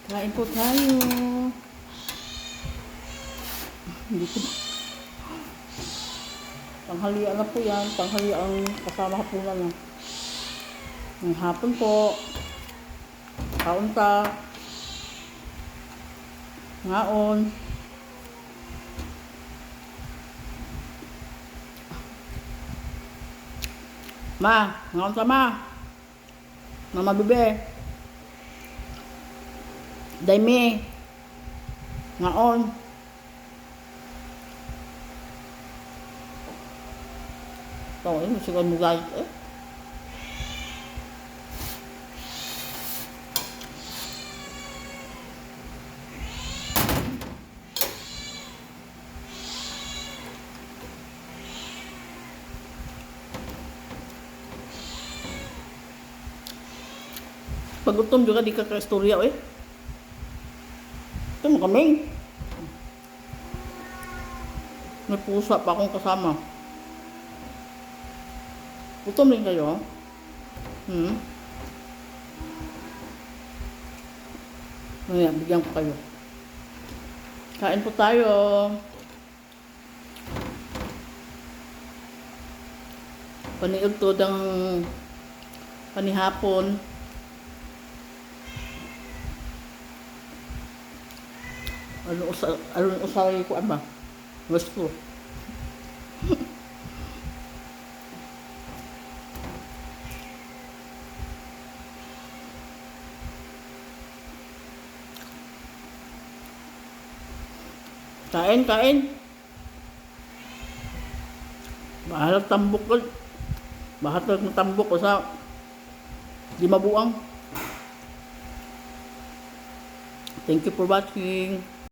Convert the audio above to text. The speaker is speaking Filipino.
Kain po tayo. Hindi ko. Tanghalian na po yan. Tanghalian kasama hapunan na. Ng hapon po. Kaunta. Ngaon. Ma, ngaon ta ma. Mama bebe. Daime. Ngaon. Ito, musikan mo guys. Pag gutom juga di ka ka-istorya eh. Ito mo kami. May pusa pa akong kasama. Gutom rin kayo? Ayan, bigyan ko kayo. Kain po tayo. Paniog to ng panihapon. Ano usay ko ama? Gusto. Kain, kain. Bahalag tambok ko. Bahalag ng tambok ko sa di mabuang. Thank you for watching.